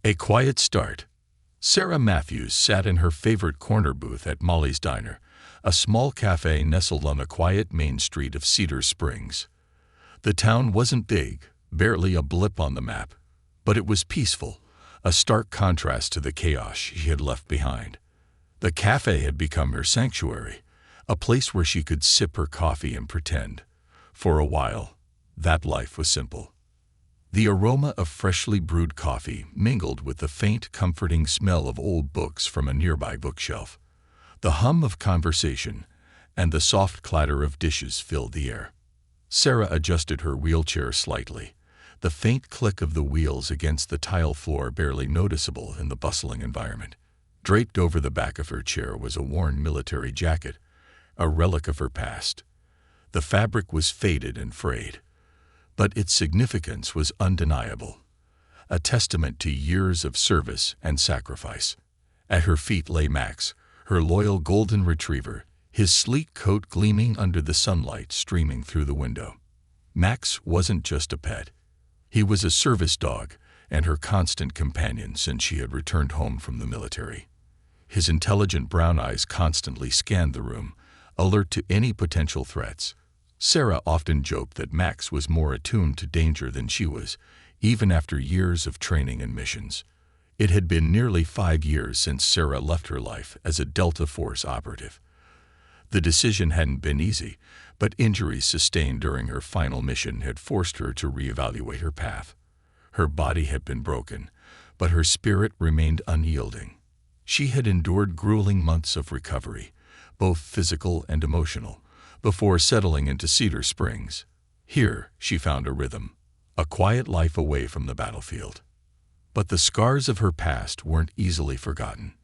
A quiet start. Sarah Matthews sat in her favorite corner booth at Molly's Diner, a small cafe nestled on the quiet main street of Cedar Springs. The town wasn't big, barely a blip on the map, but it was peaceful, a stark contrast to the chaos she had left behind. The cafe had become her sanctuary, a place where she could sip her coffee and pretend. For a while, that life was simple. The aroma of freshly brewed coffee mingled with the faint, comforting smell of old books from a nearby bookshelf. The hum of conversation and the soft clatter of dishes filled the air. Sarah adjusted her wheelchair slightly, the faint click of the wheels against the tile floor barely noticeable in the bustling environment. Draped over the back of her chair was a worn military jacket, a relic of her past. The fabric was faded and frayed, but its significance was undeniable, a testament to years of service and sacrifice. At her feet lay Max, her loyal golden retriever, his sleek coat gleaming under the sunlight streaming through the window. Max wasn't just a pet. He was a service dog and her constant companion since she had returned home from the military. His intelligent brown eyes constantly scanned the room, alert to any potential threats. Sarah often joked that Max was more attuned to danger than she was, even after years of training and missions. It had been nearly 5 years since Sarah left her life as a Delta Force operative. The decision hadn't been easy, but injuries sustained during her final mission had forced her to reevaluate her path. Her body had been broken, but her spirit remained unyielding. She had endured grueling months of recovery, both physical and emotional, before settling into Cedar Springs. Here, she found a rhythm, a quiet life away from the battlefield. But the scars of her past weren't easily forgotten.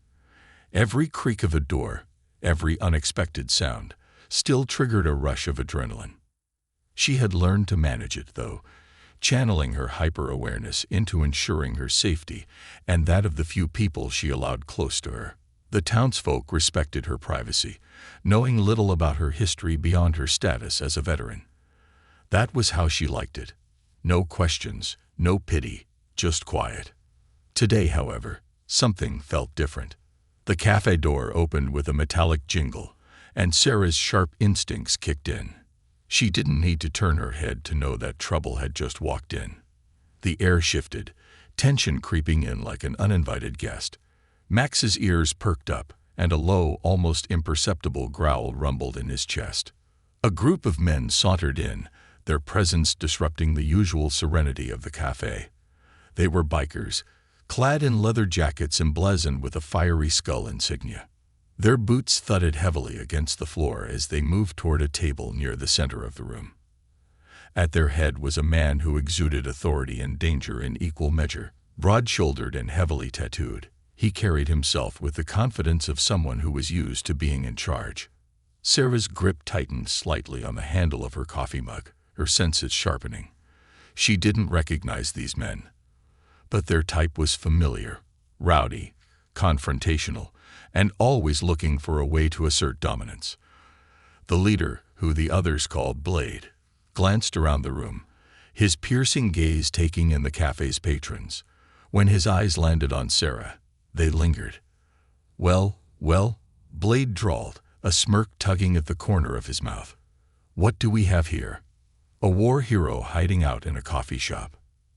Every creak of a door, every unexpected sound, still triggered a rush of adrenaline. She had learned to manage it, though, channeling her hyper-awareness into ensuring her safety and that of the few people she allowed close to her. The townsfolk respected her privacy, knowing little about her history beyond her status as a veteran. That was how she liked it. No questions, no pity, just quiet. Today, however, something felt different. The cafe door opened with a metallic jingle, and Sarah's sharp instincts kicked in. She didn't need to turn her head to know that trouble had just walked in. The air shifted, tension creeping in like an uninvited guest. Max's ears perked up, and a low, almost imperceptible growl rumbled in his chest. A group of men sauntered in, their presence disrupting the usual serenity of the cafe. They were bikers, clad in leather jackets emblazoned with a fiery skull insignia. Their boots thudded heavily against the floor as they moved toward a table near the center of the room. At their head was a man who exuded authority and danger in equal measure. Broad-shouldered and heavily tattooed, he carried himself with the confidence of someone who was used to being in charge. Sarah's grip tightened slightly on the handle of her coffee mug, her senses sharpening. She didn't recognize these men, but their type was familiar, rowdy, confrontational, and always looking for a way to assert dominance. The leader, who the others called Blade, glanced around the room, his piercing gaze taking in the cafe's patrons. When his eyes landed on Sarah, they lingered. Well, Blade drawled, a smirk tugging at the corner of his mouth. What do we have here? A war hero hiding out in a coffee shop.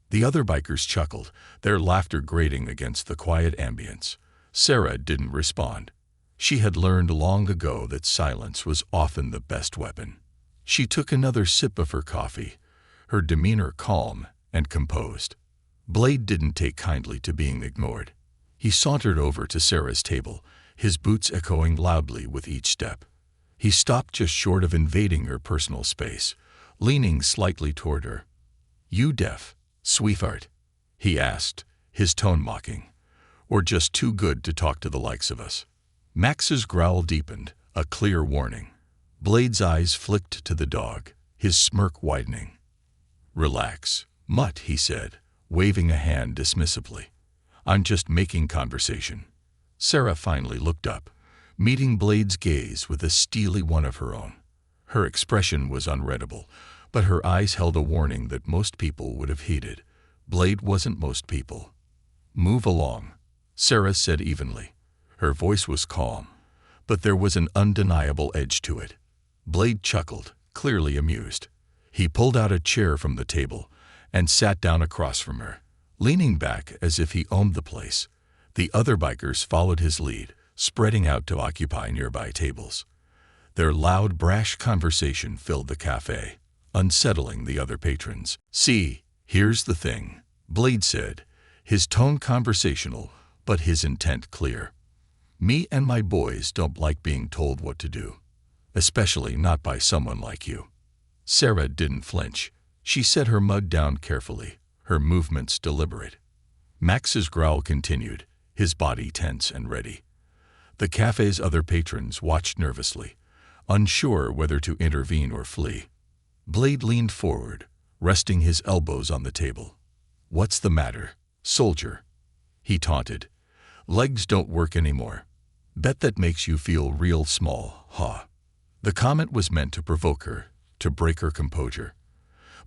The other bikers chuckled, their laughter grating against the quiet ambience. Sarah didn't respond. She had learned long ago that silence was often the best weapon. She took another sip of her coffee, her demeanor calm and composed. Blade didn't take kindly to being ignored. He sauntered over to Sarah's table, his boots echoing loudly with each step. He stopped just short of invading her personal space, leaning slightly toward her. "You deaf, sweetheart?" he asked, his tone mocking. "Or just too good to talk to the likes of us?" Max's growl deepened, a clear warning. Blade's eyes flicked to the dog, his smirk widening. "Relax, Mutt," he said, waving a hand dismissively. "I'm just making conversation." Sarah finally looked up, meeting Blade's gaze with a steely one of her own. Her expression was unreadable, but her eyes held a warning that most people would have heeded. Blade wasn't most people. "Move along," Sarah said evenly. Her voice was calm, but there was an undeniable edge to it. Blade chuckled, clearly amused. He pulled out a chair from the table and sat down across from her, leaning back as if he owned the place. The other bikers followed his lead, spreading out to occupy nearby tables. Their loud, brash conversation filled the cafe, unsettling the other patrons. "See, here's the thing," Blade said, his tone conversational, but his intent clear. "Me and my boys don't like being told what to do, especially not by someone like you." Sarah didn't flinch. She set her mug down carefully, her movements deliberate. Max's growl continued, his body tense and ready. The cafe's other patrons watched nervously, unsure whether to intervene or flee. Blade leaned forward, resting his elbows on the table. "What's the matter, soldier?" he taunted. "Legs don't work anymore. Bet that makes you feel real small, huh?" The comment was meant to provoke her, to break her composure.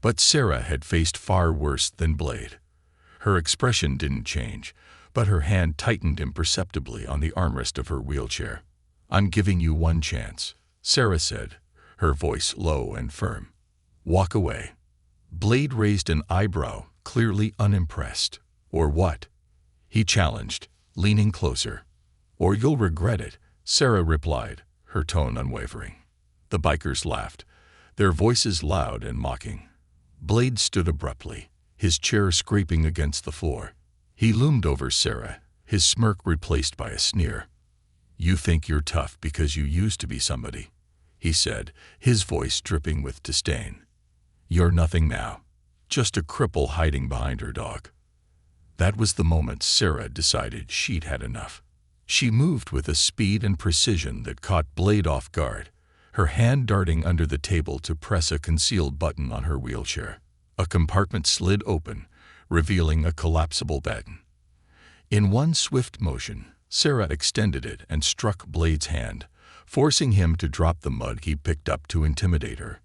But Sarah had faced far worse than Blade. Her expression didn't change, but her hand tightened imperceptibly on the armrest of her wheelchair. "I'm giving you one chance," Sarah said, her voice low and firm. "Walk away." Blade raised an eyebrow, clearly unimpressed. "Or what?" he challenged, leaning closer. "Or you'll regret it," Sarah replied, her tone unwavering. The bikers laughed, their voices loud and mocking. Blade stood abruptly, his chair scraping against the floor. He loomed over Sarah, his smirk replaced by a sneer. "You think you're tough because you used to be somebody," he said, his voice dripping with disdain. "You're nothing now, just a cripple hiding behind her dog." That was the moment Sarah decided she'd had enough. She moved with a speed and precision that caught Blade off guard, her hand darting under the table to press a concealed button on her wheelchair. A compartment slid open, revealing a collapsible bed. In one swift motion, Sarah extended it and struck Blade's hand, forcing him to drop the mug he picked up to intimidate her.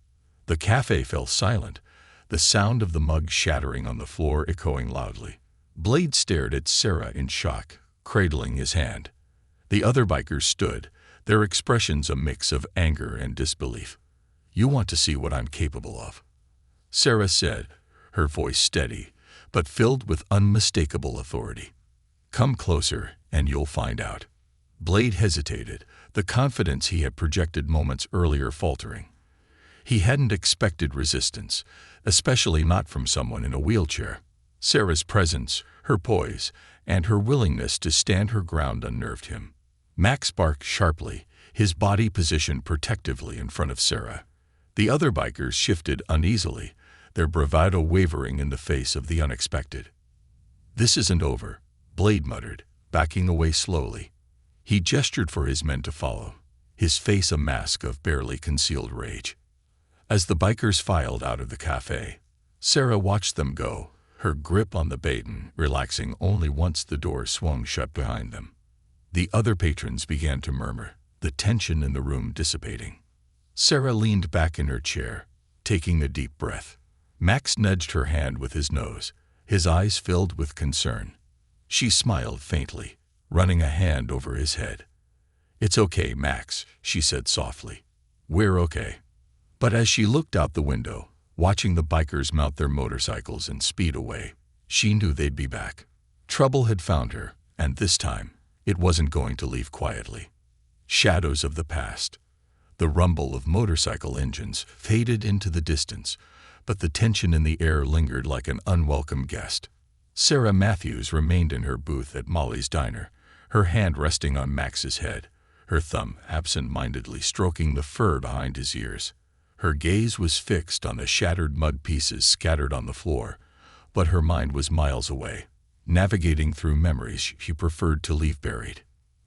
The cafe fell silent, the sound of the mug shattering on the floor echoing loudly. Blade stared at Sarah in shock, cradling his hand. The other bikers stood, their expressions a mix of anger and disbelief. "You want to see what I'm capable of," Sarah said, her voice steady, but filled with unmistakable authority. "Come closer, and you'll find out." Blade hesitated, the confidence he had projected moments earlier faltering. He hadn't expected resistance, especially not from someone in a wheelchair. Sarah's presence, her poise, and her willingness to stand her ground unnerved him. Max barked sharply, his body positioned protectively in front of Sarah. The other bikers shifted uneasily, their bravado wavering in the face of the unexpected. "This isn't over," Blade muttered, backing away slowly. He gestured for his men to follow, his face a mask of barely concealed rage. As the bikers filed out of the cafe, Sarah watched them go, her grip on the baton relaxing only once the door swung shut behind them. The other patrons began to murmur, the tension in the room dissipating. Sarah leaned back in her chair, taking a deep breath. Max nudged her hand with his nose, his eyes filled with concern. She smiled faintly, running a hand over his head. "It's okay, Max," she said softly. "We're okay." But as she looked out the window, watching the bikers mount their motorcycles and speed away, she knew they'd be back. Trouble had found her, and this time, it wasn't going to leave quietly. Shadows of the past. The rumble of motorcycle engines faded into the distance, but the tension in the air lingered like an unwelcome guest. Sarah Matthews remained in her booth at Molly's diner, her hand resting on Max's head, her thumb absent-mindedly stroking the fur behind his ears. Her gaze was fixed on the shattered mud pieces scattered on the floor, but her mind was miles away, navigating through memories she preferred to leave buried.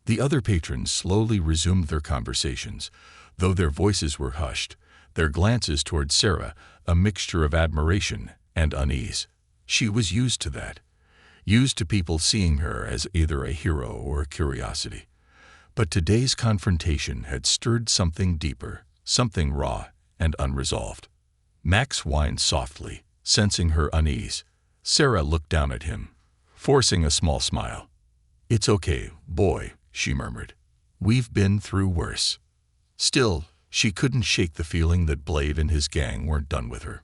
The other patrons slowly resumed their conversations, though their voices were hushed, their glances toward Sarah a mixture of admiration and unease. She was used to that, used to people seeing her as either a hero or a curiosity. But today's confrontation had stirred something deeper, something raw and unresolved. Max whined softly, sensing her unease. Sarah looked down at him, forcing a small smile. "It's okay, boy," she murmured. "We've been through worse." Still, she couldn't shake the feeling that Blade and his gang weren't done with her.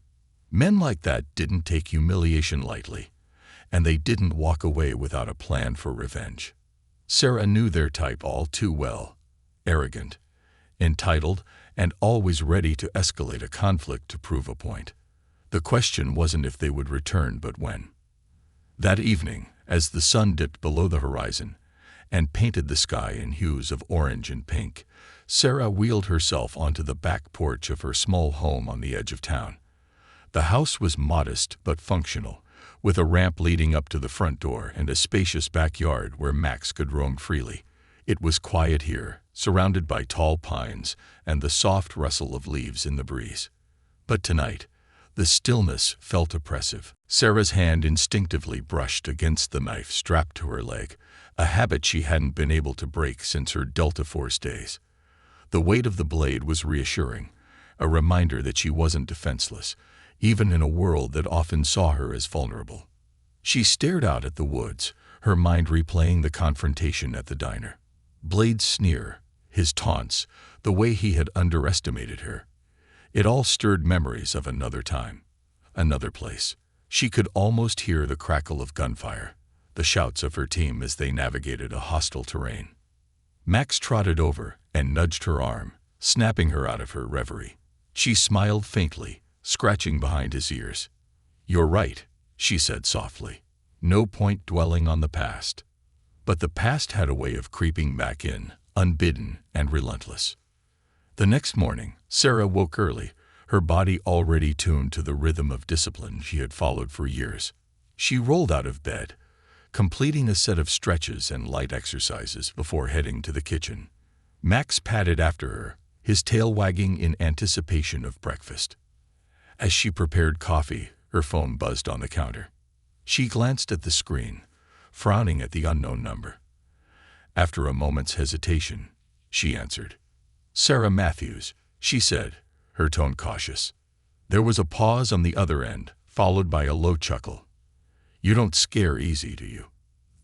Men like that didn't take humiliation lightly, and they didn't walk away without a plan for revenge. Sarah knew their type all too well: arrogant, entitled, and always ready to escalate a conflict to prove a point. The question wasn't if they would return, but when. That evening, as the sun dipped below the horizon and painted the sky in hues of orange and pink, Sarah wheeled herself onto the back porch of her small home on the edge of town. The house was modest but functional, with a ramp leading up to the front door and a spacious backyard where Max could roam freely. It was quiet here, surrounded by tall pines and the soft rustle of leaves in the breeze. But tonight, the stillness felt oppressive. Sarah's hand instinctively brushed against the knife strapped to her leg, a habit she hadn't been able to break since her Delta Force days. The weight of the blade was reassuring, a reminder that she wasn't defenseless, even in a world that often saw her as vulnerable. She stared out at the woods, her mind replaying the confrontation at the diner. Blade's sneer, his taunts, the way he had underestimated her. It all stirred memories of another time, another place. She could almost hear the crackle of gunfire, the shouts of her team as they navigated a hostile terrain. Max trotted over and nudged her arm, snapping her out of her reverie. She smiled faintly, scratching behind his ears. "You're right," she said softly. "No point dwelling on the past." But the past had a way of creeping back in, unbidden and relentless. The next morning, Sarah woke early, her body already tuned to the rhythm of discipline she had followed for years. She rolled out of bed, completing a set of stretches and light exercises before heading to the kitchen. Max padded after her, his tail wagging in anticipation of breakfast. As she prepared coffee, her phone buzzed on the counter. She glanced at the screen, frowning at the unknown number. After a moment's hesitation, she answered. "Sarah Matthews," she said, her tone cautious. There was a pause on the other end, followed by a low chuckle. "You don't scare easy, do you?"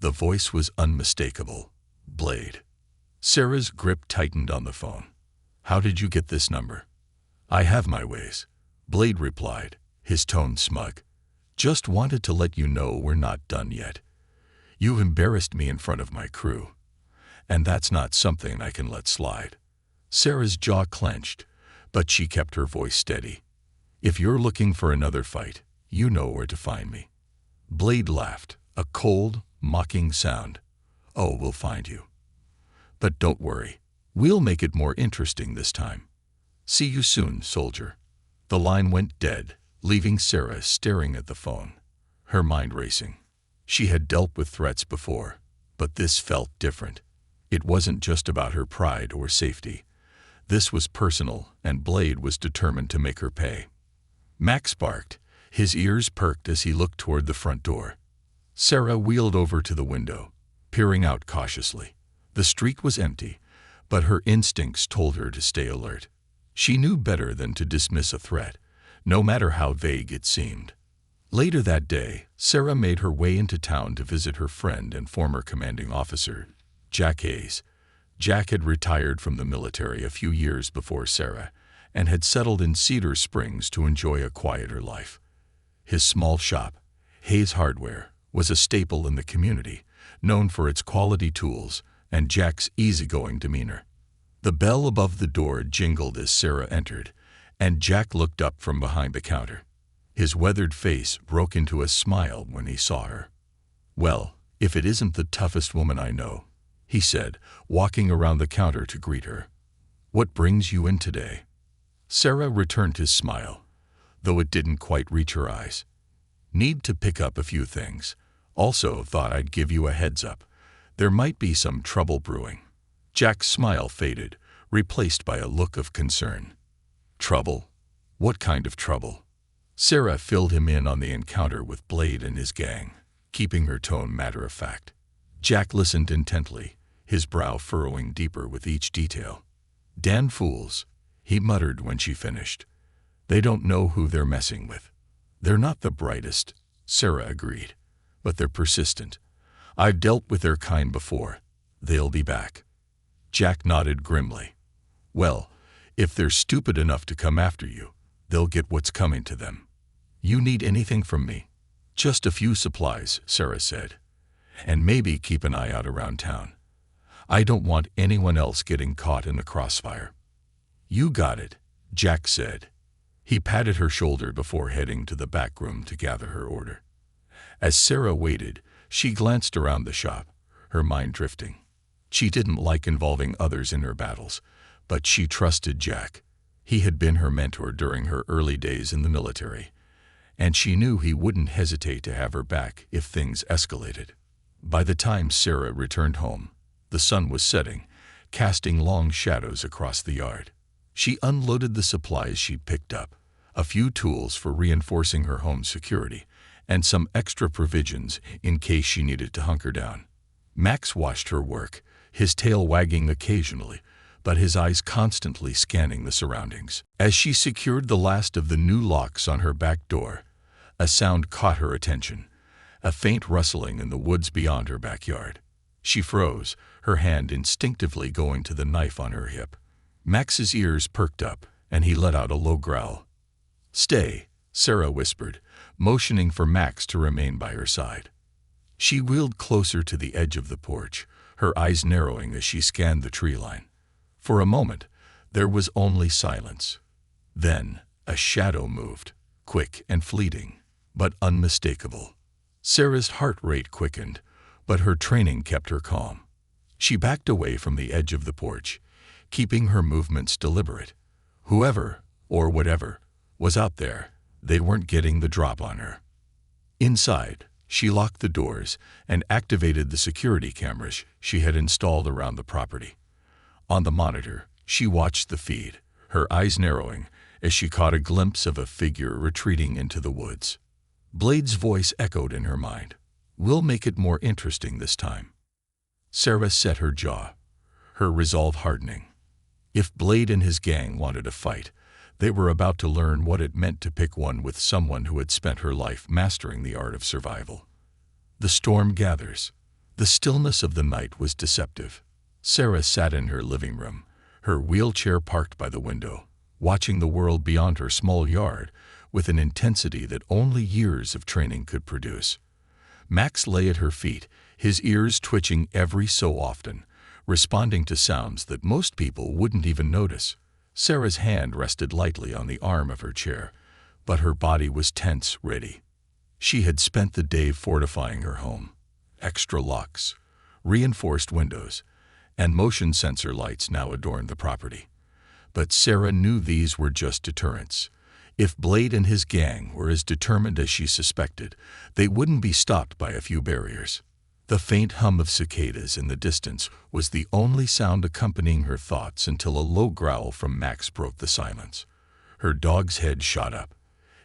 The voice was unmistakable. Blade. Sarah's grip tightened on the phone. "How did you get this number?" "I have my ways," Blade replied, his tone smug. "Just wanted to let you know we're not done yet. You've embarrassed me in front of my crew, and that's not something I can let slide." Sarah's jaw clenched, but she kept her voice steady. "If you're looking for another fight, you know where to find me." Blade laughed, a cold, mocking sound. "Oh, we'll find you. But don't worry, we'll make it more interesting this time. See you soon, soldier." The line went dead, leaving Sarah staring at the phone, her mind racing. She had dealt with threats before, but this felt different. It wasn't just about her pride or safety. This was personal, and Blade was determined to make her pay. Max barked, his ears perked as he looked toward the front door. Sarah wheeled over to the window, peering out cautiously. The street was empty, but her instincts told her to stay alert. She knew better than to dismiss a threat, no matter how vague it seemed. Later that day, Sarah made her way into town to visit her friend and former commanding officer, Jack Hayes. Jack had retired from the military a few years before Sarah and had settled in Cedar Springs to enjoy a quieter life. His small shop, Hayes Hardware, was a staple in the community, known for its quality tools and Jack's easygoing demeanor. The bell above the door jingled as Sarah entered, and Jack looked up from behind the counter. His weathered face broke into a smile when he saw her. "Well, if it isn't the toughest woman I know," he said, walking around the counter to greet her. "What brings you in today?" Sarah returned his smile, though it didn't quite reach her eyes. "Need to pick up a few things. Also thought I'd give you a heads up. There might be some trouble brewing." Jack's smile faded, replaced by a look of concern. "Trouble? What kind of trouble?" Sarah filled him in on the encounter with Blade and his gang, keeping her tone matter-of-fact. Jack listened intently, his brow furrowing deeper with each detail. "Damn fools," he muttered when she finished. "They don't know who they're messing with." "They're not the brightest," Sarah agreed, "but they're persistent. I've dealt with their kind before. They'll be back." Jack nodded grimly. "Well, if they're stupid enough to come after you, they'll get what's coming to them. You need anything from me?" "Just a few supplies," Sarah said. "And maybe keep an eye out around town. I don't want anyone else getting caught in the crossfire." "You got it," Jack said. He patted her shoulder before heading to the back room to gather her order. As Sarah waited, she glanced around the shop, her mind drifting. She didn't like involving others in her battles, but she trusted Jack. He had been her mentor during her early days in the military, and she knew he wouldn't hesitate to have her back if things escalated. By the time Sarah returned home, the sun was setting, casting long shadows across the yard. She unloaded the supplies she'd picked up, a few tools for reinforcing her home's security, and some extra provisions in case she needed to hunker down. Max watched her work, his tail wagging occasionally, but his eyes constantly scanning the surroundings. As she secured the last of the new locks on her back door, a sound caught her attention, a faint rustling in the woods beyond her backyard. She froze, her hand instinctively going to the knife on her hip. Max's ears perked up, and he let out a low growl. "Stay," Sarah whispered, motioning for Max to remain by her side. She wheeled closer to the edge of the porch, her eyes narrowing as she scanned the tree line. For a moment, there was only silence. Then, a shadow moved, quick and fleeting, but unmistakable. Sarah's heart rate quickened, but her training kept her calm. She backed away from the edge of the porch, keeping her movements deliberate. Whoever, or whatever, was out there, they weren't getting the drop on her. Inside, she locked the doors and activated the security cameras she had installed around the property. On the monitor, she watched the feed, her eyes narrowing as she caught a glimpse of a figure retreating into the woods. Blade's voice echoed in her mind. "We'll make it more interesting this time." Sarah set her jaw, her resolve hardening. If Blade and his gang wanted a fight, they were about to learn what it meant to pick one with someone who had spent her life mastering the art of survival. The storm gathers. The stillness of the night was deceptive. Sarah sat in her living room, her wheelchair parked by the window, watching the world beyond her small yard with an intensity that only years of training could produce. Max lay at her feet, his ears twitching every so often, responding to sounds that most people wouldn't even notice. Sarah's hand rested lightly on the arm of her chair, but her body was tense, ready. She had spent the day fortifying her home. Extra locks, reinforced windows, and motion sensor lights now adorned the property. But Sarah knew these were just deterrents. If Blade and his gang were as determined as she suspected, they wouldn't be stopped by a few barriers. The faint hum of cicadas in the distance was the only sound accompanying her thoughts until a low growl from Max broke the silence. Her dog's head shot up,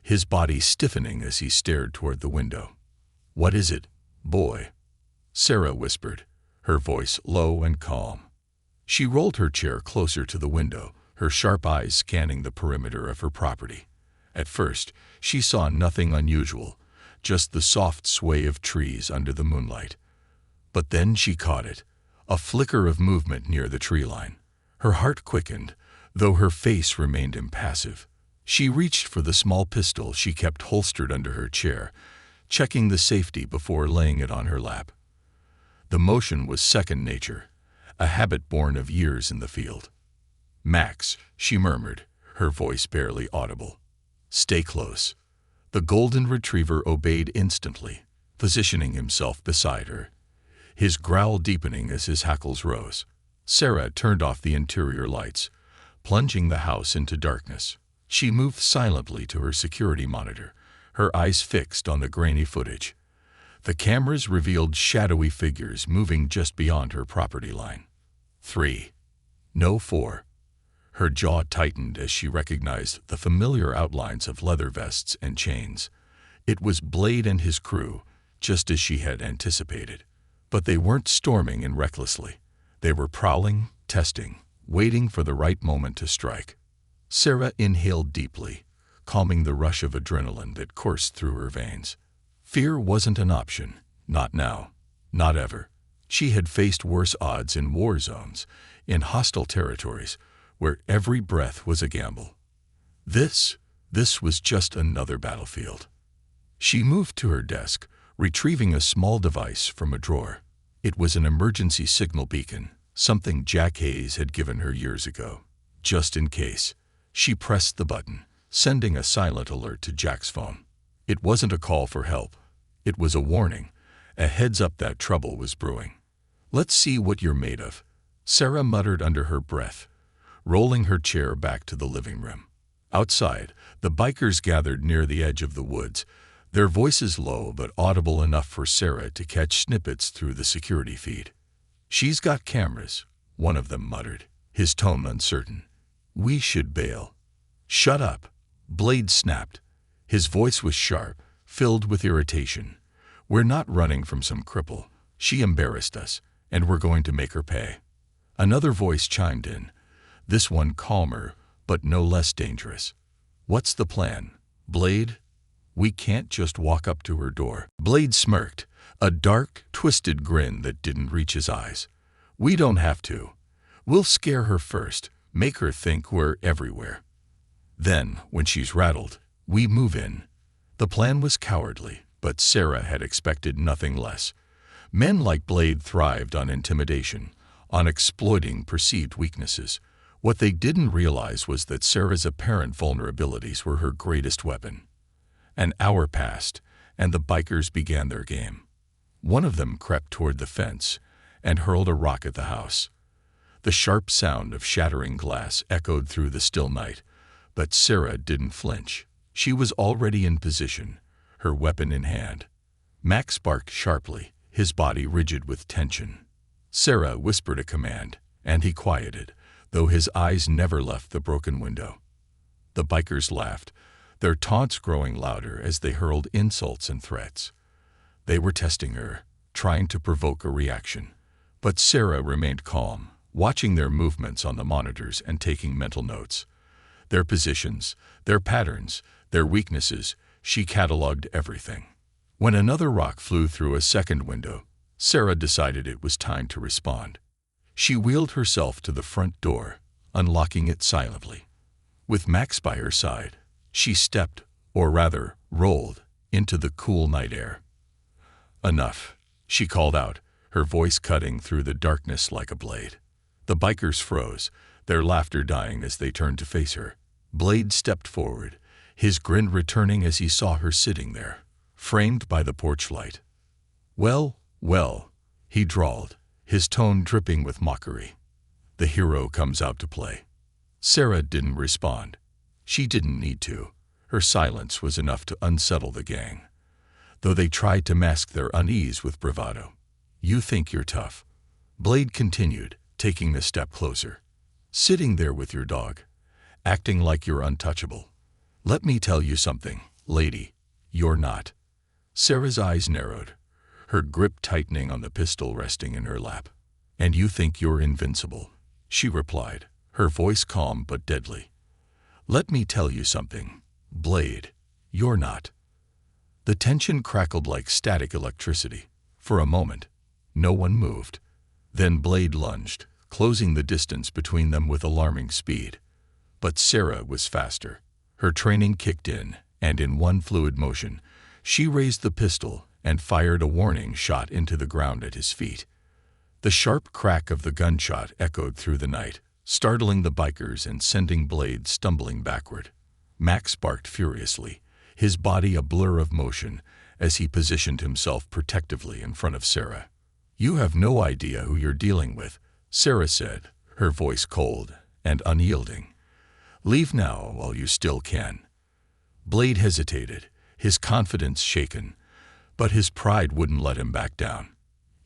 his body stiffening as he stared toward the window. "What is it, boy?" Sarah whispered, her voice low and calm. She rolled her chair closer to the window, her sharp eyes scanning the perimeter of her property. At first, she saw nothing unusual, just the soft sway of trees under the moonlight. But then she caught it, a flicker of movement near the tree line. Her heart quickened, though her face remained impassive. She reached for the small pistol she kept holstered under her chair, checking the safety before laying it on her lap. The motion was second nature, a habit born of years in the field. "Max," she murmured, her voice barely audible. "Stay close." The golden retriever obeyed instantly, positioning himself beside her, his growl deepening as his hackles rose. Sarah turned off the interior lights, plunging the house into darkness. She moved silently to her security monitor, her eyes fixed on the grainy footage. The cameras revealed shadowy figures moving just beyond her property line. 3. No 4. Her jaw tightened as she recognized the familiar outlines of leather vests and chains. It was Blade and his crew, just as she had anticipated. But they weren't storming in recklessly. They were prowling, testing, waiting for the right moment to strike. Sarah inhaled deeply, calming the rush of adrenaline that coursed through her veins. Fear wasn't an option, not now. Not ever. She had faced worse odds in war zones, in hostile territories, where every breath was a gamble. This was just another battlefield. She moved to her desk, retrieving a small device from a drawer. It was an emergency signal beacon, something Jack Hayes had given her years ago. Just in case, she pressed the button, sending a silent alert to Jack's phone. It wasn't a call for help. It was a warning, a heads up that trouble was brewing. "Let's see what you're made of," Sarah muttered under her breath, rolling her chair back to the living room. Outside, the bikers gathered near the edge of the woods, their voices low but audible enough for Sarah to catch snippets through the security feed. "She's got cameras," one of them muttered, his tone uncertain. "We should bail." "Shut up," Blade snapped. His voice was sharp, filled with irritation. "We're not running from some cripple. She embarrassed us, and we're going to make her pay." Another voice chimed in, this one calmer, but no less dangerous. "What's the plan, Blade? We can't just walk up to her door." Blade smirked, a dark, twisted grin that didn't reach his eyes. "We don't have to. We'll scare her first, make her think we're everywhere. Then, when she's rattled, we move in." The plan was cowardly, but Sarah had expected nothing less. Men like Blade thrived on intimidation, on exploiting perceived weaknesses. What they didn't realize was that Sarah's apparent vulnerabilities were her greatest weapon. An hour passed, and the bikers began their game. One of them crept toward the fence and hurled a rock at the house. The sharp sound of shattering glass echoed through the still night, but Sarah didn't flinch. She was already in position, her weapon in hand. Max barked sharply, his body rigid with tension. Sarah whispered a command, and he quieted, though his eyes never left the broken window. The bikers laughed, their taunts growing louder as they hurled insults and threats. They were testing her, trying to provoke a reaction. But Sarah remained calm, watching their movements on the monitors and taking mental notes. Their positions, their patterns, their weaknesses, she cataloged everything. When another rock flew through a second window, Sarah decided it was time to respond. She wheeled herself to the front door, unlocking it silently. With Max by her side, she stepped, or rather, rolled, into the cool night air. "Enough," she called out, her voice cutting through the darkness like a blade. The bikers froze, their laughter dying as they turned to face her. Blade stepped forward, his grin returning as he saw her sitting there, framed by the porch light. Well, he drawled, his tone dripping with mockery. "The hero comes out to play." Sarah didn't respond. She didn't need to. Her silence was enough to unsettle the gang, though they tried to mask their unease with bravado. "You think you're tough," Blade continued, taking a step closer. "Sitting there with your dog, acting like you're untouchable. Let me tell you something, lady, you're not." Sarah's eyes narrowed, her grip tightening on the pistol resting in her lap. "And you think you're invincible," she replied, her voice calm but deadly. "Let me tell you something, Blade, you're not." The tension crackled like static electricity. For a moment, no one moved. Then Blade lunged, closing the distance between them with alarming speed. But Sarah was faster. Her training kicked in, and in one fluid motion, she raised the pistol and fired a warning shot into the ground at his feet. The sharp crack of the gunshot echoed through the night, startling the bikers and sending Blade stumbling backward. Max barked furiously, his body a blur of motion as he positioned himself protectively in front of Sarah. "You have no idea who you're dealing with," Sarah said, her voice cold and unyielding. "Leave now while you still can." Blade hesitated, his confidence shaken, but his pride wouldn't let him back down.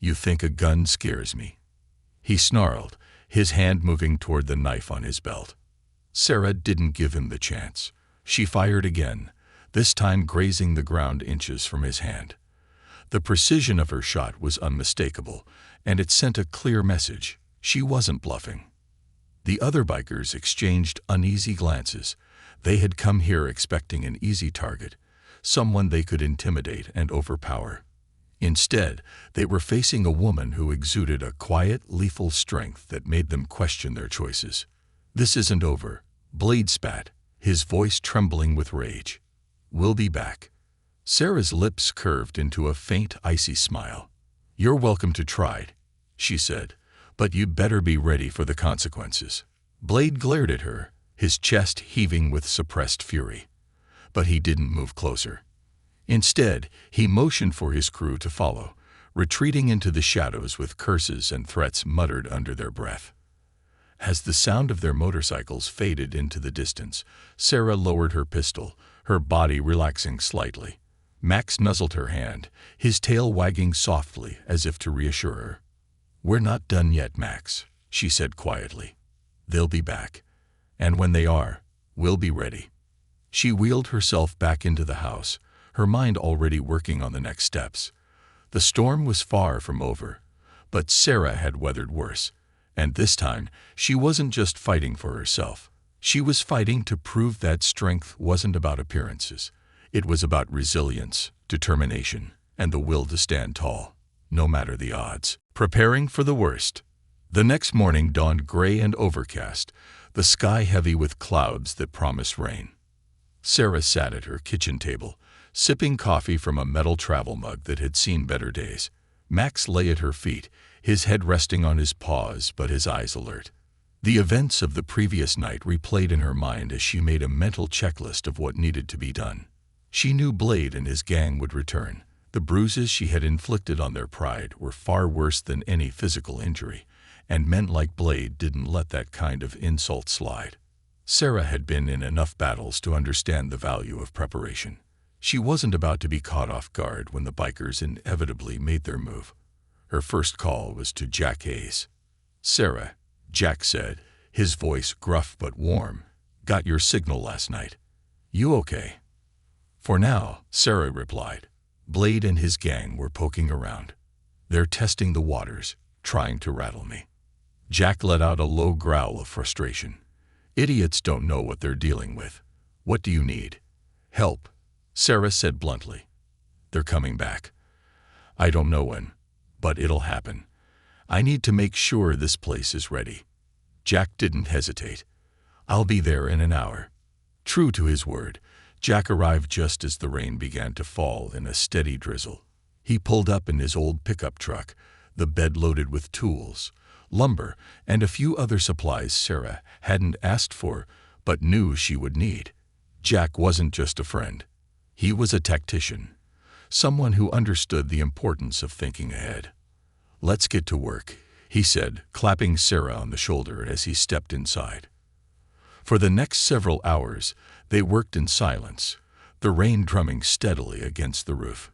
"You think a gun scares me?" he snarled, his hand moving toward the knife on his belt. Sarah didn't give him the chance. She fired again, this time grazing the ground inches from his hand. The precision of her shot was unmistakable, and it sent a clear message. She wasn't bluffing. The other bikers exchanged uneasy glances. They had come here expecting an easy target, someone they could intimidate and overpower. Instead, they were facing a woman who exuded a quiet, lethal strength that made them question their choices. "This isn't over," Blade spat, his voice trembling with rage. "We'll be back." Sarah's lips curved into a faint, icy smile. "You're welcome to try," she said, "but you'd better be ready for the consequences." Blade glared at her, his chest heaving with suppressed fury. But he didn't move closer. Instead, he motioned for his crew to follow, retreating into the shadows with curses and threats muttered under their breath. As the sound of their motorcycles faded into the distance, Sarah lowered her pistol, her body relaxing slightly. Max nuzzled her hand, his tail wagging softly as if to reassure her. "We're not done yet, Max," she said quietly. "They'll be back. And when they are, we'll be ready." She wheeled herself back into the house, her mind already working on the next steps. The storm was far from over, but Sarah had weathered worse, and this time she wasn't just fighting for herself. She was fighting to prove that strength wasn't about appearances. It was about resilience, determination, and the will to stand tall, no matter the odds. Preparing for the worst. The next morning dawned gray and overcast, the sky heavy with clouds that promised rain. Sarah sat at her kitchen table, sipping coffee from a metal travel mug that had seen better days. Max lay at her feet, his head resting on his paws but his eyes alert. The events of the previous night replayed in her mind as she made a mental checklist of what needed to be done. She knew Blade and his gang would return. The bruises she had inflicted on their pride were far worse than any physical injury, and men like Blade didn't let that kind of insult slide. Sarah had been in enough battles to understand the value of preparation. She wasn't about to be caught off guard when the bikers inevitably made their move. Her first call was to Jack Hayes. "Sarah," Jack said, his voice gruff but warm, "got your signal last night. You okay?" "For now," Sarah replied. Blade and his gang were poking around. "They're testing the waters, trying to rattle me." Jack let out a low growl of frustration. "Idiots don't know what they're dealing with. What do you need?" "Help," Sarah said bluntly. "They're coming back. I don't know when, but it'll happen. I need to make sure this place is ready." Jack didn't hesitate. "I'll be there in an hour." True to his word, Jack arrived just as the rain began to fall in a steady drizzle. He pulled up in his old pickup truck, the bed loaded with tools, lumber, and a few other supplies Sarah hadn't asked for but knew she would need. Jack wasn't just a friend. He was a tactician, someone who understood the importance of thinking ahead. "Let's get to work," he said, clapping Sarah on the shoulder as he stepped inside. For the next several hours, they worked in silence, the rain drumming steadily against the roof.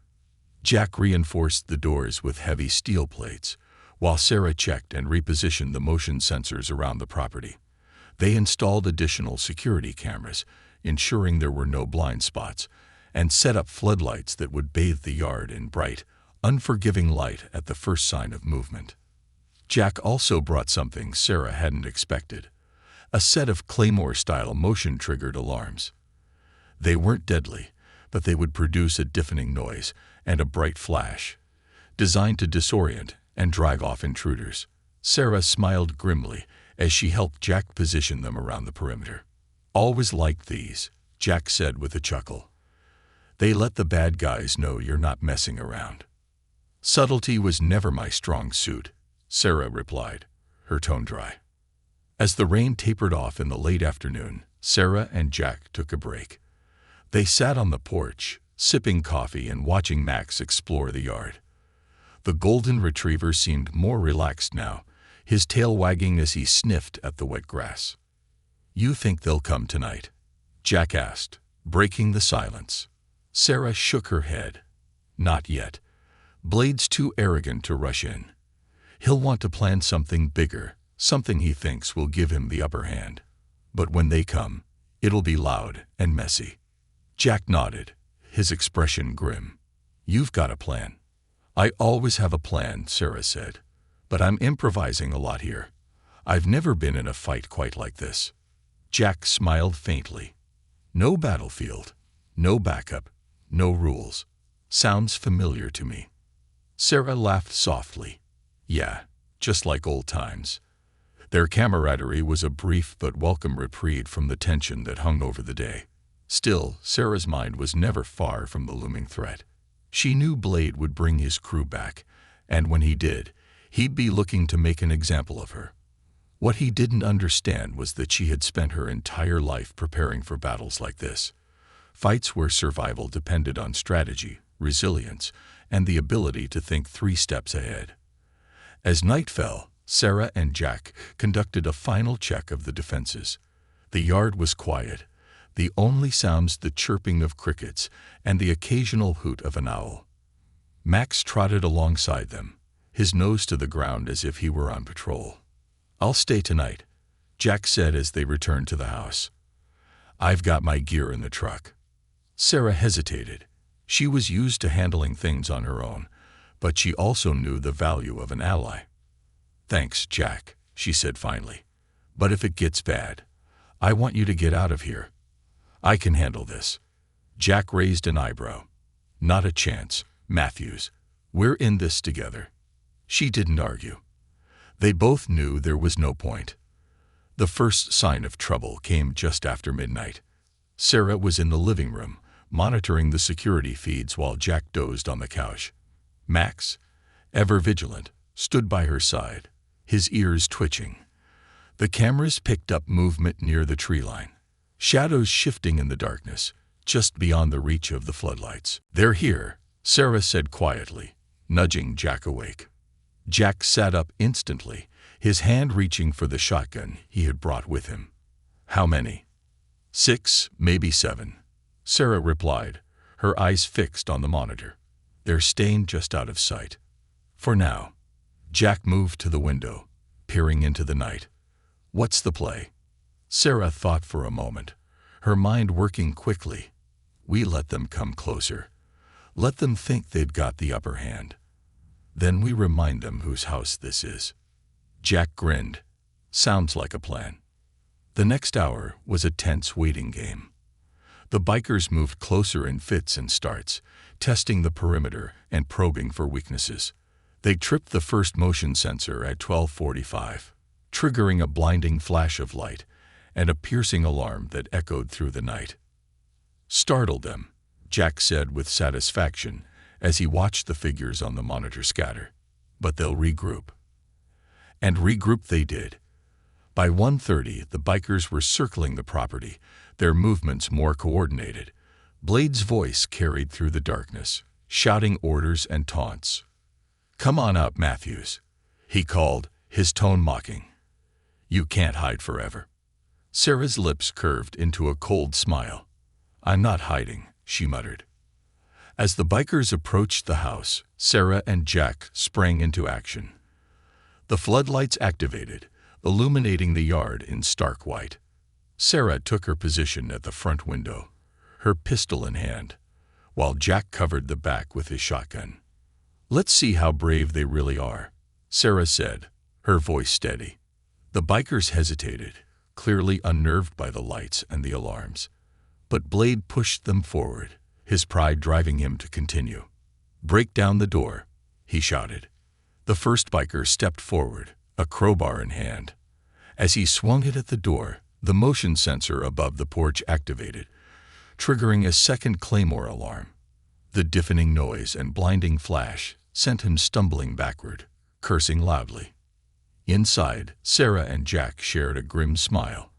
Jack reinforced the doors with heavy steel plates, while Sarah checked and repositioned the motion sensors around the property. They installed additional security cameras, ensuring there were no blind spots, and set up floodlights that would bathe the yard in bright, unforgiving light at the first sign of movement. Jack also brought something Sarah hadn't expected: a set of Claymore-style motion-triggered alarms. They weren't deadly, but they would produce a deafening noise and a bright flash, designed to disorient and drive off intruders. Sarah smiled grimly as she helped Jack position them around the perimeter. "Always liked these," Jack said with a chuckle. "They let the bad guys know you're not messing around." "Subtlety was never my strong suit," Sarah replied, her tone dry. As the rain tapered off in the late afternoon, Sarah and Jack took a break. They sat on the porch, sipping coffee and watching Max explore the yard. The golden retriever seemed more relaxed now, his tail wagging as he sniffed at the wet grass. "You think they'll come tonight?" Jack asked, breaking the silence. Sarah shook her head. "Not yet. Blade's too arrogant to rush in. He'll want to plan something bigger, something he thinks will give him the upper hand. But when they come, it'll be loud and messy." Jack nodded, his expression grim. "You've got a plan." "I always have a plan," Sarah said, "but I'm improvising a lot here. I've never been in a fight quite like this." Jack smiled faintly. "No battlefield, no backup, no rules. Sounds familiar to me." Sarah laughed softly. Yeah, just like old times. Their camaraderie was a brief but welcome reprieve from the tension that hung over the day. Still, Sarah's mind was never far from the looming threat. She knew Blade would bring his crew back, and when he did, he'd be looking to make an example of her. What he didn't understand was that she had spent her entire life preparing for battles like this. Fights where survival depended on strategy, resilience, and the ability to think 3 steps ahead. As night fell, Sarah and Jack conducted a final check of the defenses. The yard was quiet, the only sounds the chirping of crickets and the occasional hoot of an owl. Max trotted alongside them, his nose to the ground as if he were on patrol. "I'll stay tonight," Jack said as they returned to the house. "I've got my gear in the truck." Sarah hesitated. She was used to handling things on her own, but she also knew the value of an ally. "Thanks, Jack," she said finally. "But if it gets bad, I want you to get out of here." "I can handle this." Jack raised an eyebrow. "Not a chance, Matthews. We're in this together." She didn't argue. They both knew there was no point. The first sign of trouble came just after midnight. Sarah was in the living room, monitoring the security feeds while Jack dozed on the couch. Max, ever vigilant, stood by her side, his ears twitching. The cameras picked up movement near the tree line, shadows shifting in the darkness, just beyond the reach of the floodlights. "They're here," Sarah said quietly, nudging Jack awake. Jack sat up instantly, his hand reaching for the shotgun he had brought with him. "How many?" "6, maybe 7. Sarah replied, her eyes fixed on the monitor. "They're staying just out of sight. For now." Jack moved to the window, peering into the night. "What's the play?" Sarah thought for a moment, her mind working quickly. "We let them come closer. Let them think they've got the upper hand. Then we remind them whose house this is." Jack grinned. "Sounds like a plan." The next hour was a tense waiting game. The bikers moved closer in fits and starts, testing the perimeter and probing for weaknesses. They tripped the first motion sensor at 12:45, triggering a blinding flash of light and a piercing alarm that echoed through the night. "Startled them," Jack said with satisfaction as he watched the figures on the monitor scatter. "But they'll regroup." And regroup they did. By 1:30, the bikers were circling the property, their movements more coordinated. Blade's voice carried through the darkness, shouting orders and taunts. "Come on out, Matthews," he called, his tone mocking. "You can't hide forever." Sarah's lips curved into a cold smile. "I'm not hiding," she muttered. As the bikers approached the house, Sarah and Jack sprang into action. The floodlights activated, illuminating the yard in stark white. Sarah took her position at the front window, her pistol in hand, while Jack covered the back with his shotgun. "Let's see how brave they really are," Sarah said, her voice steady. The bikers hesitated, clearly unnerved by the lights and the alarms. But Blade pushed them forward, his pride driving him to continue. "Break down the door," he shouted. The first biker stepped forward, a crowbar in hand. As he swung it at the door, the motion sensor above the porch activated, triggering a second claymore alarm. The deafening noise and blinding flash sent him stumbling backward, cursing loudly. Inside, Sarah and Jack shared a grim smile.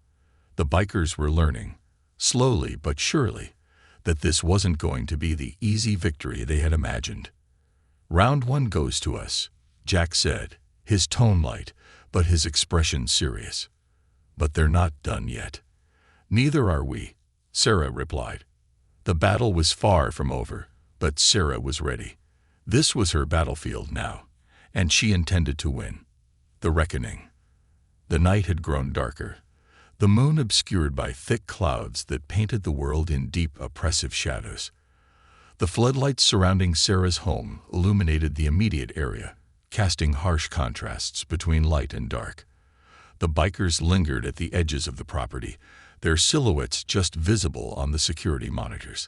The bikers were learning, slowly but surely, that this wasn't going to be the easy victory they had imagined. "Round 1 goes to us," Jack said, his tone light, but his expression serious. "But they're not done yet." "Neither are we," Sarah replied. The battle was far from over, but Sarah was ready. This was her battlefield now, and she intended to win. The reckoning. The night had grown darker, the moon obscured by thick clouds that painted the world in deep, oppressive shadows. The floodlights surrounding Sarah's home illuminated the immediate area, casting harsh contrasts between light and dark. The bikers lingered at the edges of the property, their silhouettes just visible on the security monitors.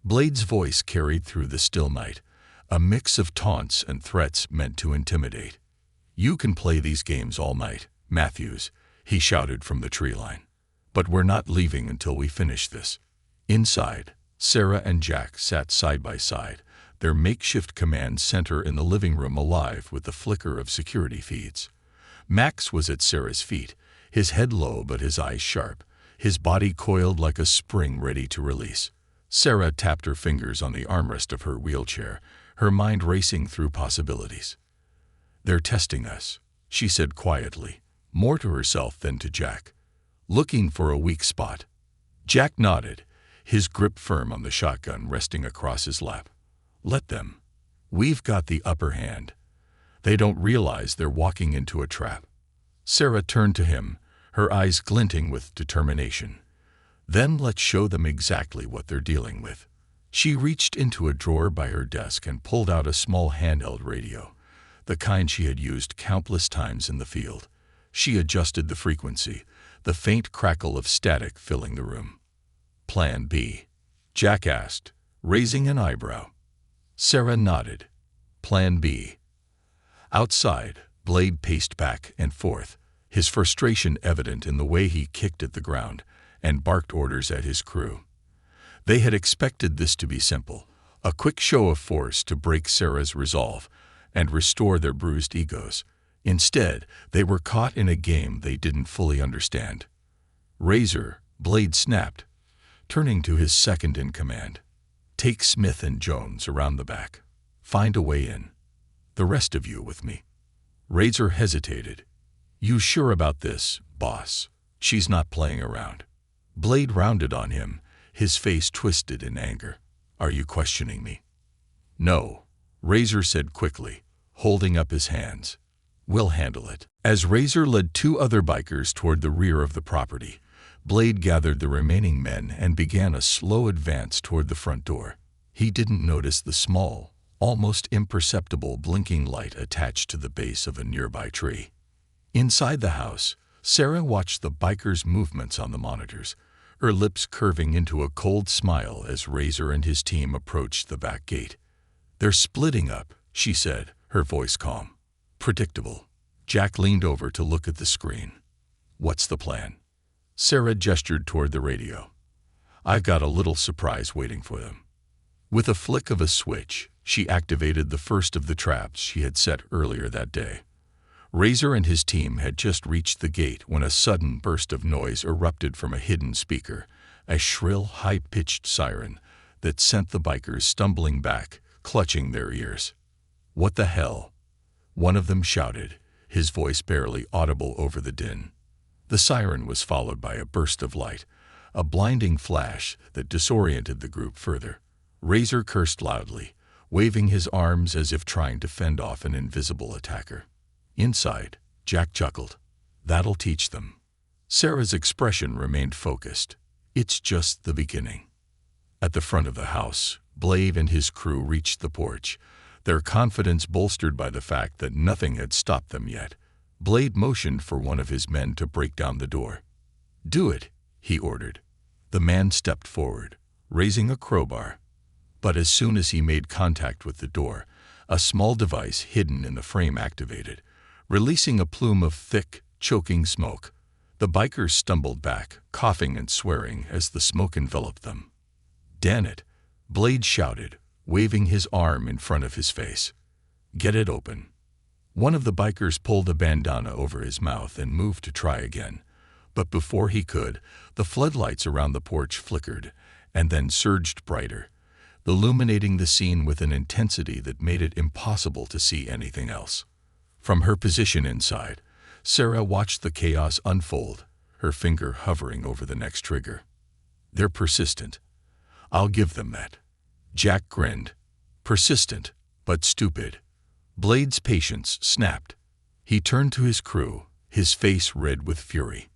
Blade's voice carried through the still night, a mix of taunts and threats meant to intimidate. "You can play these games all night, Matthews," he shouted from the tree line. "But we're not leaving until we finish this." Inside, Sarah and Jack sat side by side, their makeshift command center in the living room alive with the flicker of security feeds. Max was at Sarah's feet, his head low but his eyes sharp, his body coiled like a spring ready to release. Sarah tapped her fingers on the armrest of her wheelchair, her mind racing through possibilities. "They're testing us," she said quietly, more to herself than to Jack. "Looking for a weak spot." Jack nodded, his grip firm on the shotgun resting across his lap. "Let them. We've got the upper hand. They don't realize they're walking into a trap." Sarah turned to him, her eyes glinting with determination. "Then let's show them exactly what they're dealing with." She reached into a drawer by her desk and pulled out a small handheld radio, the kind she had used countless times in the field. She adjusted the frequency, the faint crackle of static filling the room. "Plan B?" Jack asked, raising an eyebrow. Sarah nodded. "Plan B." Outside, Blade paced back and forth, his frustration evident in the way he kicked at the ground and barked orders at his crew. They had expected this to be simple, a quick show of force to break Sarah's resolve and restore their bruised egos. Instead, they were caught in a game they didn't fully understand. "Razor," Blade snapped, turning to his second in command. "Take Smith and Jones around the back. Find a way in. The rest of you with me." Razor hesitated. "You sure about this, boss? She's not playing around." Blade rounded on him, his face twisted in anger. "Are you questioning me?" "No," Razor said quickly, holding up his hands. "We'll handle it." As Razor led two other bikers toward the rear of the property, Blade gathered the remaining men and began a slow advance toward the front door. He didn't notice the small, almost imperceptible blinking light attached to the base of a nearby tree. Inside the house, Sarah watched the bikers' movements on the monitors, her lips curving into a cold smile as Razor and his team approached the back gate. "They're splitting up," she said, her voice calm. "Predictable." Jack leaned over to look at the screen. "What's the plan?" Sarah gestured toward the radio. "I've got a little surprise waiting for them." With a flick of a switch, she activated the first of the traps she had set earlier that day. Razor and his team had just reached the gate when a sudden burst of noise erupted from a hidden speaker, a shrill, high-pitched siren that sent the bikers stumbling back, clutching their ears. "What the hell?" one of them shouted, his voice barely audible over the din. The siren was followed by a burst of light, a blinding flash that disoriented the group further. Razor cursed loudly, waving his arms as if trying to fend off an invisible attacker. Inside, Jack chuckled. "That'll teach them." Sarah's expression remained focused. "It's just the beginning." At the front of the house, Blade and his crew reached the porch, their confidence bolstered by the fact that nothing had stopped them yet. Blade motioned for one of his men to break down the door. "Do it," he ordered. The man stepped forward, raising a crowbar. But as soon as he made contact with the door, a small device hidden in the frame activated, releasing a plume of thick, choking smoke. The bikers stumbled back, coughing and swearing as the smoke enveloped them. "Damn it," Blade shouted, waving his arm in front of his face. "Get it open." One of the bikers pulled a bandana over his mouth and moved to try again. But before he could, the floodlights around the porch flickered and then surged brighter, illuminating the scene with an intensity that made it impossible to see anything else. From her position inside, Sarah watched the chaos unfold, her finger hovering over the next trigger. "They're persistent. I'll give them that." Jack grinned. "Persistent, but stupid." Blade's patience snapped. He turned to his crew, his face red with fury.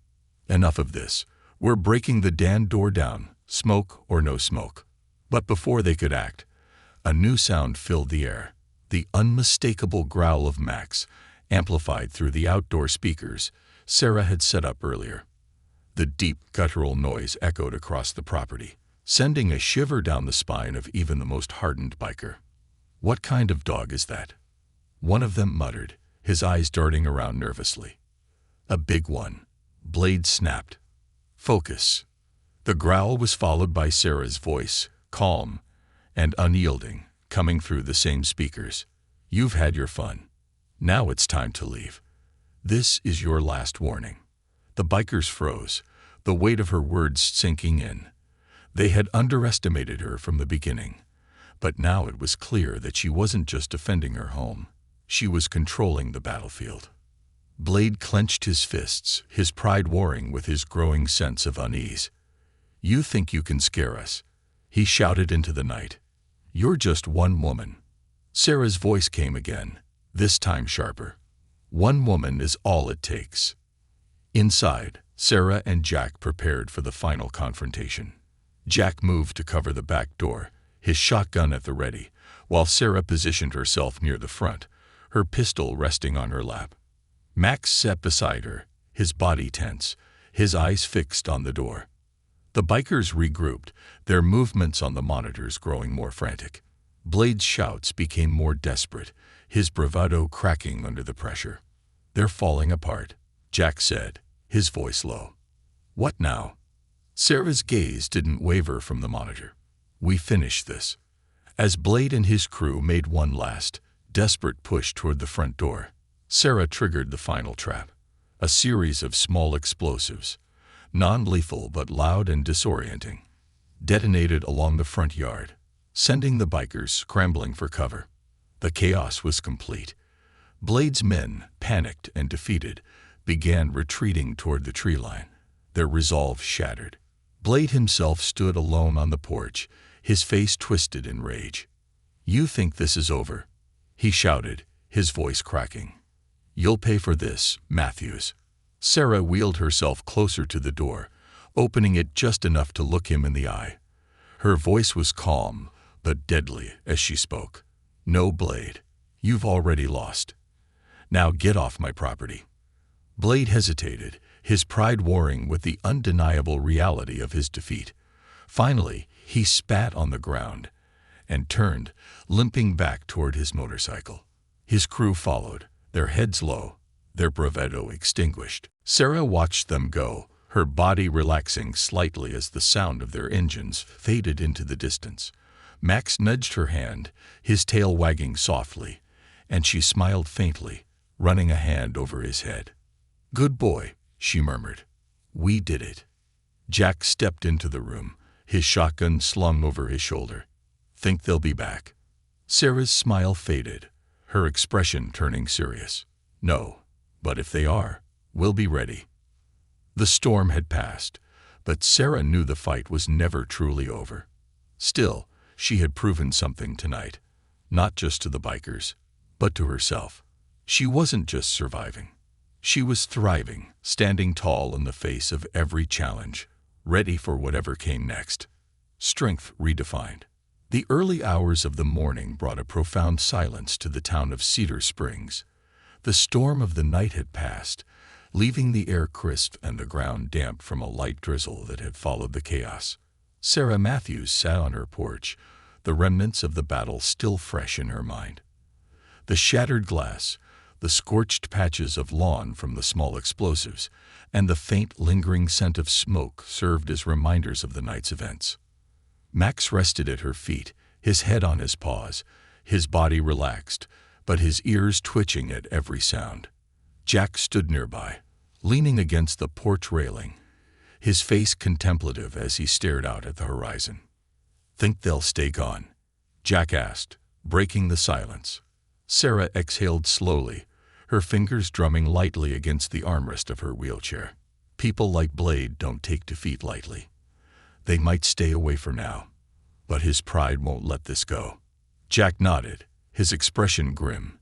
"Enough of this. We're breaking the damn door down, smoke or no smoke." But before they could act, a new sound filled the air, the unmistakable growl of Max, amplified through the outdoor speakers Sarah had set up earlier. The deep, guttural noise echoed across the property, sending a shiver down the spine of even the most hardened biker. "What kind of dog is that?" one of them muttered, his eyes darting around nervously. "A big one," Blade snapped. "Focus." The growl was followed by Sarah's voice, calm and unyielding, coming through the same speakers. "You've had your fun. Now it's time to leave. This is your last warning." The bikers froze, the weight of her words sinking in. They had underestimated her from the beginning, but now it was clear that she wasn't just defending her home. She was controlling the battlefield. Blade clenched his fists, his pride warring with his growing sense of unease. "You think you can scare us?" he shouted into the night. "You're just one woman." Sarah's voice came again, this time sharper. "One woman is all it takes." Inside, Sarah and Jack prepared for the final confrontation. Jack moved to cover the back door, his shotgun at the ready, while Sarah positioned herself near the front, her pistol resting on her lap. Max sat beside her, his body tense, his eyes fixed on the door. The bikers regrouped, their movements on the monitors growing more frantic. Blade's shouts became more desperate, his bravado cracking under the pressure. "They're falling apart," Jack said, his voice low. "What now?" Sarah's gaze didn't waver from the monitor. "We finish this." As Blade and his crew made one last, desperate push toward the front door, Sarah triggered the final trap. A series of small explosives, non-lethal but loud and disorienting, detonated along the front yard, sending the bikers scrambling for cover. The chaos was complete. Blade's men, panicked and defeated, began retreating toward the tree line, their resolve shattered. Blade himself stood alone on the porch, his face twisted in rage. "You think this is over?" he shouted, his voice cracking. "You'll pay for this, Matthews." Sarah wheeled herself closer to the door, opening it just enough to look him in the eye. Her voice was calm, but deadly as she spoke. "No, Blade. You've already lost. Now get off my property." Blade hesitated, his pride warring with the undeniable reality of his defeat. Finally, he spat on the ground and turned, limping back toward his motorcycle. His crew followed, their heads low, their bravado extinguished. Sarah watched them go, her body relaxing slightly as the sound of their engines faded into the distance. Max nudged her hand, his tail wagging softly, and she smiled faintly, running a hand over his head. "Good boy," she murmured. "We did it." Jack stepped into the room, his shotgun slung over his shoulder. "Think they'll be back?" Sarah's smile faded, her expression turning serious. "No, but if they are, we'll be ready." The storm had passed, but Sarah knew the fight was never truly over. Still, she had proven something tonight, not just to the bikers, but to herself. She wasn't just surviving. She was thriving, standing tall in the face of every challenge, ready for whatever came next. Strength redefined. The early hours of the morning brought a profound silence to the town of Cedar Springs. The storm of the night had passed, leaving the air crisp and the ground damp from a light drizzle that had followed the chaos. Sarah Matthews sat on her porch, the remnants of the battle still fresh in her mind. The shattered glass, the scorched patches of lawn from the small explosives, and the faint lingering scent of smoke served as reminders of the night's events. Max rested at her feet, his head on his paws, his body relaxed, but his ears twitching at every sound. Jack stood nearby, leaning against the porch railing, his face contemplative as he stared out at the horizon. "Think they'll stay gone?" Jack asked, breaking the silence. Sarah exhaled slowly, her fingers drumming lightly against the armrest of her wheelchair. "People like Blade don't take defeat lightly. They might stay away for now, but his pride won't let this go." Jack nodded, his expression grim.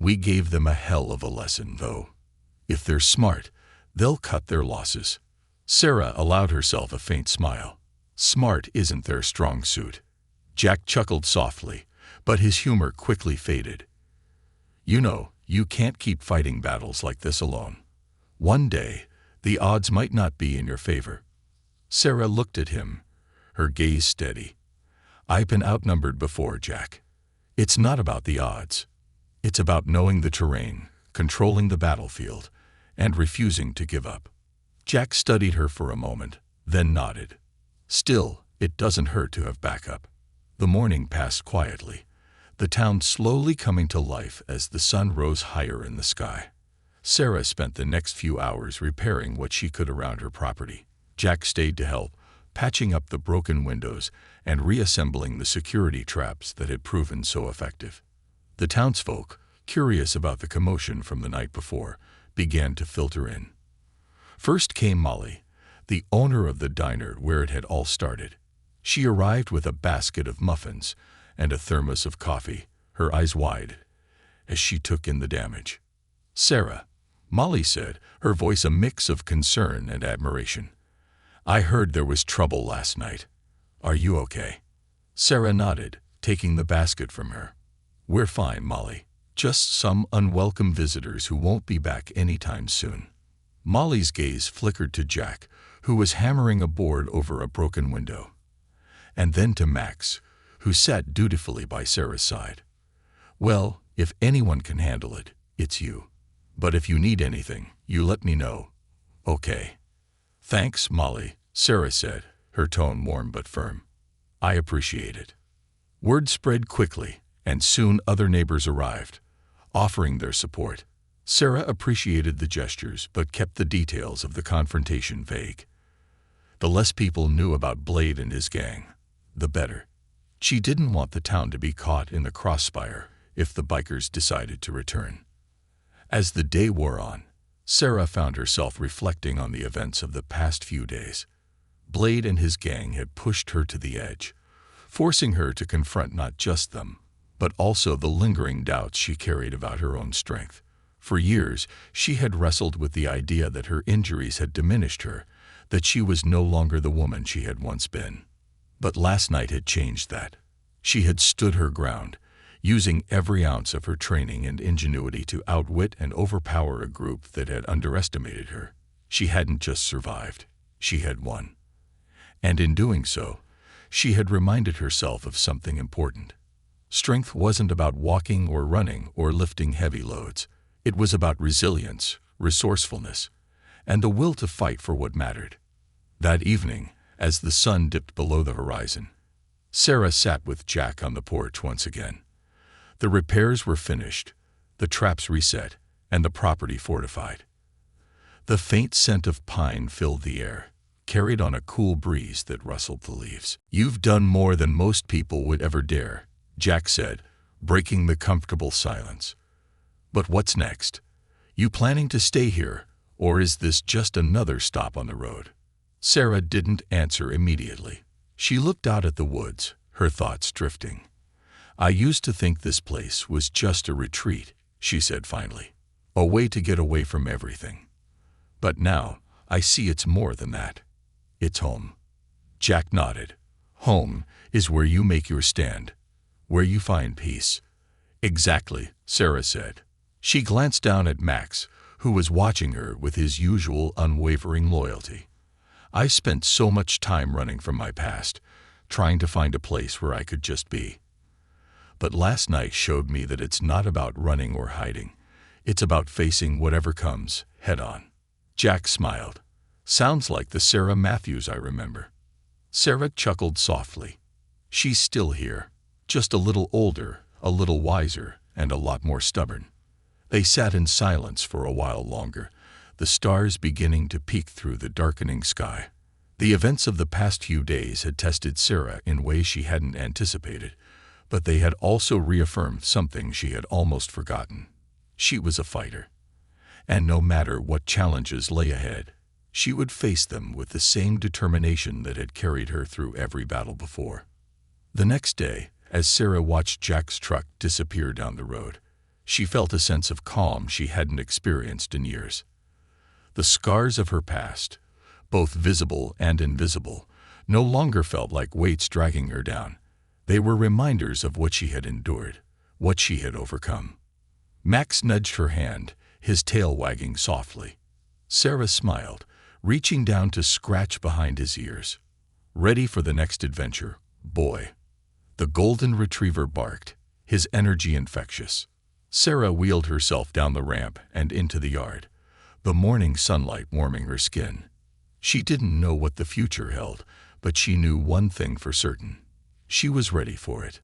"We gave them a hell of a lesson, though. If they're smart, they'll cut their losses." Sarah allowed herself a faint smile. "Smart isn't their strong suit." Jack chuckled softly, but his humor quickly faded. "You know, you can't keep fighting battles like this alone. One day, the odds might not be in your favor." Sarah looked at him, her gaze steady. "I've been outnumbered before, Jack. It's not about the odds. It's about knowing the terrain, controlling the battlefield, and refusing to give up. Jack studied her for a moment, then nodded. Still, it doesn't hurt to have backup. The morning passed quietly, the town slowly coming to life as the sun rose higher in the sky. Sarah spent the next few hours repairing what she could around her property. Jack stayed to help, patching up the broken windows and reassembling the security traps that had proven so effective. The townsfolk, curious about the commotion from the night before, began to filter in. First came Molly, the owner of the diner where it had all started. She arrived with a basket of muffins and a thermos of coffee, her eyes wide, as she took in the damage. "Sarah," Molly said, her voice a mix of concern and admiration. "I heard there was trouble last night. Are you okay?" Sarah nodded, taking the basket from her. "We're fine, Molly. Just some unwelcome visitors who won't be back anytime soon." Molly's gaze flickered to Jack, who was hammering a board over a broken window, and then to Max, who sat dutifully by Sarah's side. "Well, if anyone can handle it, it's you. But if you need anything, you let me know. Okay?" "Thanks, Molly," Sarah said, her tone warm but firm. "I appreciate it." Word spread quickly, and soon other neighbors arrived, offering their support. Sarah appreciated the gestures but kept the details of the confrontation vague. The less people knew about Blade and his gang, the better. She didn't want the town to be caught in the crossfire if the bikers decided to return. As the day wore on, Sarah found herself reflecting on the events of the past few days. Blade and his gang had pushed her to the edge, forcing her to confront not just them, but also the lingering doubts she carried about her own strength. For years, she had wrestled with the idea that her injuries had diminished her, that she was no longer the woman she had once been. But last night had changed that. She had stood her ground, using every ounce of her training and ingenuity to outwit and overpower a group that had underestimated her. She hadn't just survived, she had won. And in doing so, she had reminded herself of something important. Strength wasn't about walking or running or lifting heavy loads. It was about resilience, resourcefulness, and the will to fight for what mattered. That evening, as the sun dipped below the horizon, Sarah sat with Jack on the porch once again. The repairs were finished, the traps reset, and the property fortified. The faint scent of pine filled the air, carried on a cool breeze that rustled the leaves. "You've done more than most people would ever dare," Jack said, breaking the comfortable silence. "But what's next? You planning to stay here, or is this just another stop on the road?" Sarah didn't answer immediately. She looked out at the woods, her thoughts drifting. "I used to think this place was just a retreat," she said finally, "a way to get away from everything. But now, I see it's more than that. It's home." Jack nodded. "Home is where you make your stand, where you find peace." "Exactly," Sarah said. She glanced down at Max, who was watching her with his usual unwavering loyalty. "I spent so much time running from my past, trying to find a place where I could just be. But last night showed me that it's not about running or hiding. It's about facing whatever comes, head on." Jack smiled. "Sounds like the Sarah Matthews I remember." Sarah chuckled softly. "She's still here, just a little older, a little wiser, and a lot more stubborn." They sat in silence for a while longer, the stars beginning to peek through the darkening sky. The events of the past few days had tested Sarah in ways she hadn't anticipated, but they had also reaffirmed something she had almost forgotten. She was a fighter. And no matter what challenges lay ahead, she would face them with the same determination that had carried her through every battle before. The next day, as Sarah watched Jack's truck disappear down the road, she felt a sense of calm she hadn't experienced in years. The scars of her past, both visible and invisible, no longer felt like weights dragging her down. They were reminders of what she had endured, what she had overcome. Max nudged her hand, his tail wagging softly. Sarah smiled, reaching down to scratch behind his ears. "Ready for the next adventure, boy?" The golden retriever barked, his energy infectious. Sarah wheeled herself down the ramp and into the yard, the morning sunlight warming her skin. She didn't know what the future held, but she knew one thing for certain. She was ready for it.